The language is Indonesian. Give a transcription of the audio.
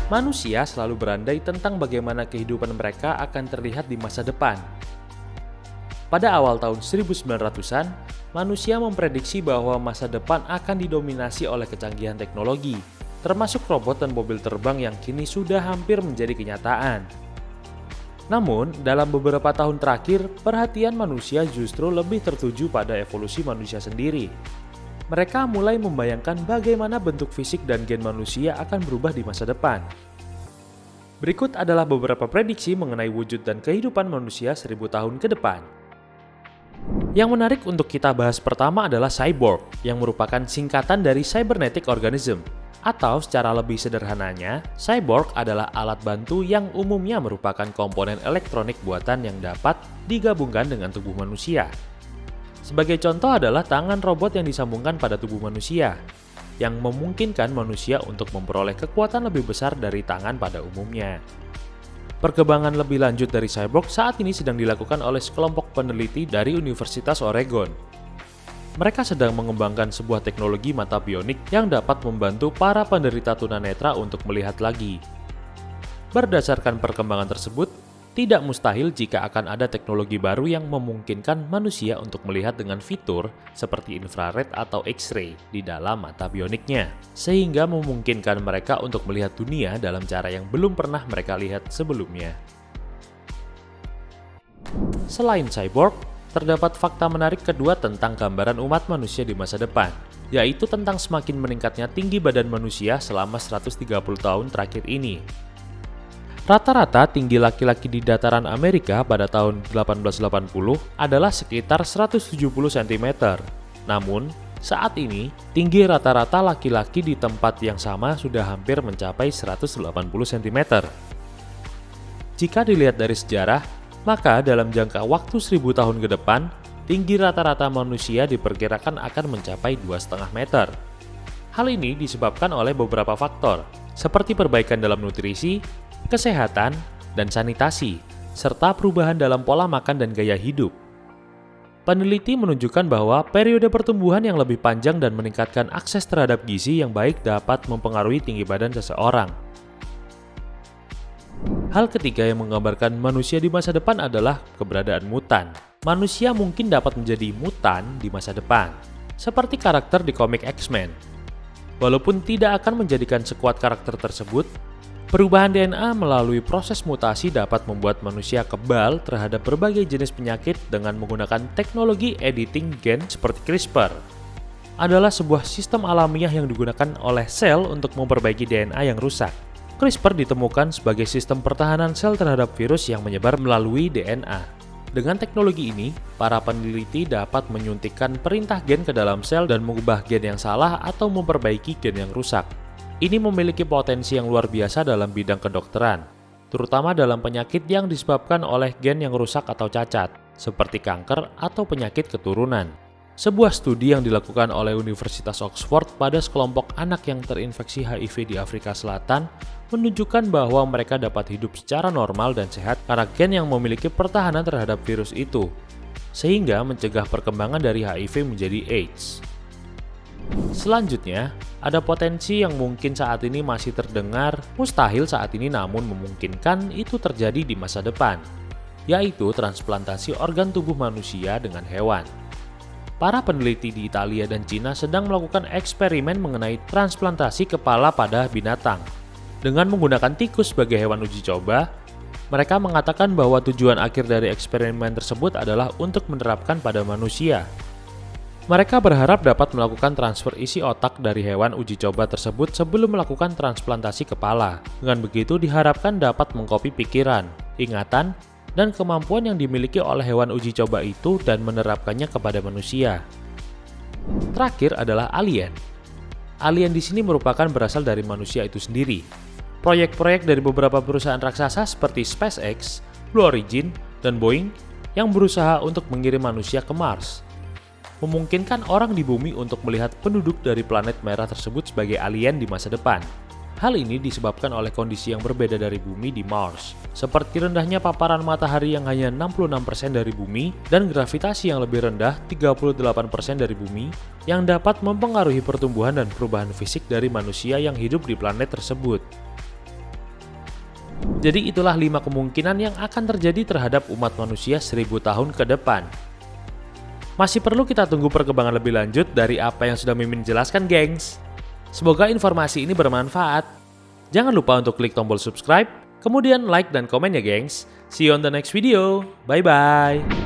Manusia selalu berandai tentang bagaimana kehidupan mereka akan terlihat di masa depan. Pada awal tahun 1900-an, manusia memprediksi bahwa masa depan akan didominasi oleh kecanggihan teknologi, termasuk robot dan mobil terbang yang kini sudah hampir menjadi kenyataan. Namun, dalam beberapa tahun terakhir, perhatian manusia justru lebih tertuju pada evolusi manusia sendiri. Mereka mulai membayangkan bagaimana bentuk fisik dan gen manusia akan berubah di masa depan. Berikut adalah beberapa prediksi mengenai wujud dan kehidupan manusia 1000 tahun ke depan. Yang menarik untuk kita bahas pertama adalah cyborg, yang merupakan singkatan dari cybernetic organism. Atau secara lebih sederhananya, cyborg adalah alat bantu yang umumnya merupakan komponen elektronik buatan yang dapat digabungkan dengan tubuh manusia. Sebagai contoh adalah tangan robot yang disambungkan pada tubuh manusia, yang memungkinkan manusia untuk memperoleh kekuatan lebih besar dari tangan pada umumnya. Perkembangan lebih lanjut dari cyborg saat ini sedang dilakukan oleh sekelompok peneliti dari Universitas Oregon. Mereka sedang mengembangkan sebuah teknologi mata bionik yang dapat membantu para penderita tunanetra untuk melihat lagi. Berdasarkan perkembangan tersebut, tidak mustahil jika akan ada teknologi baru yang memungkinkan manusia untuk melihat dengan fitur seperti infrared atau X-ray di dalam mata bioniknya, sehingga memungkinkan mereka untuk melihat dunia dalam cara yang belum pernah mereka lihat sebelumnya. Selain cyborg, terdapat fakta menarik kedua tentang gambaran umat manusia di masa depan, yaitu tentang semakin meningkatnya tinggi badan manusia selama 130 tahun terakhir ini. Rata-rata tinggi laki-laki di dataran Amerika pada tahun 1880 adalah sekitar 170 cm. Namun, saat ini, tinggi rata-rata laki-laki di tempat yang sama sudah hampir mencapai 180 cm. Jika dilihat dari sejarah, maka dalam jangka waktu 1000 tahun ke depan, tinggi rata-rata manusia diperkirakan akan mencapai 2,5 meter. Hal ini disebabkan oleh beberapa faktor, seperti perbaikan dalam nutrisi, kesehatan, dan sanitasi, serta perubahan dalam pola makan dan gaya hidup. Peneliti menunjukkan bahwa periode pertumbuhan yang lebih panjang dan meningkatkan akses terhadap gizi yang baik dapat mempengaruhi tinggi badan seseorang. Hal ketiga yang menggambarkan manusia di masa depan adalah keberadaan mutan. Manusia mungkin dapat menjadi mutan di masa depan, seperti karakter di komik X-Men. Walaupun tidak akan menjadikan sekuat karakter tersebut, perubahan DNA melalui proses mutasi dapat membuat manusia kebal terhadap berbagai jenis penyakit dengan menggunakan teknologi editing gen seperti CRISPR. Adalah sebuah sistem alamiah yang digunakan oleh sel untuk memperbaiki DNA yang rusak. CRISPR ditemukan sebagai sistem pertahanan sel terhadap virus yang menyebar melalui DNA. Dengan teknologi ini, para peneliti dapat menyuntikkan perintah gen ke dalam sel dan mengubah gen yang salah atau memperbaiki gen yang rusak. Ini memiliki potensi yang luar biasa dalam bidang kedokteran, terutama dalam penyakit yang disebabkan oleh gen yang rusak atau cacat, seperti kanker atau penyakit keturunan. Sebuah studi yang dilakukan oleh Universitas Oxford pada sekelompok anak yang terinfeksi HIV di Afrika Selatan menunjukkan bahwa mereka dapat hidup secara normal dan sehat karena gen yang memiliki pertahanan terhadap virus itu, sehingga mencegah perkembangan dari HIV menjadi AIDS. Selanjutnya, ada potensi yang mungkin saat ini masih terdengar mustahil saat ini namun memungkinkan itu terjadi di masa depan, yaitu transplantasi organ tubuh manusia dengan hewan. Para peneliti di Italia dan Cina sedang melakukan eksperimen mengenai transplantasi kepala pada binatang. Dengan menggunakan tikus sebagai hewan uji coba, mereka mengatakan bahwa tujuan akhir dari eksperimen tersebut adalah untuk menerapkan pada manusia. Mereka berharap dapat melakukan transfer isi otak dari hewan uji coba tersebut sebelum melakukan transplantasi kepala. Dengan begitu diharapkan dapat mengkopi pikiran, ingatan, dan kemampuan yang dimiliki oleh hewan uji coba itu dan menerapkannya kepada manusia. Terakhir adalah alien. Alien di sini merupakan berasal dari manusia itu sendiri. Proyek-proyek dari beberapa perusahaan raksasa seperti SpaceX, Blue Origin, dan Boeing yang berusaha untuk mengirim manusia ke Mars memungkinkan orang di bumi untuk melihat penduduk dari planet merah tersebut sebagai alien di masa depan. Hal ini disebabkan oleh kondisi yang berbeda dari bumi di Mars, seperti rendahnya paparan matahari yang hanya 66% dari bumi dan gravitasi yang lebih rendah 38% dari bumi yang dapat mempengaruhi pertumbuhan dan perubahan fisik dari manusia yang hidup di planet tersebut. Jadi itulah 5 kemungkinan yang akan terjadi terhadap umat manusia 1000 tahun ke depan. Masih perlu kita tunggu perkembangan lebih lanjut dari apa yang sudah Mimin jelaskan, gengs. Semoga informasi ini bermanfaat. Jangan lupa untuk klik tombol subscribe, kemudian like dan komen ya, gengs. See you on the next video. Bye-bye.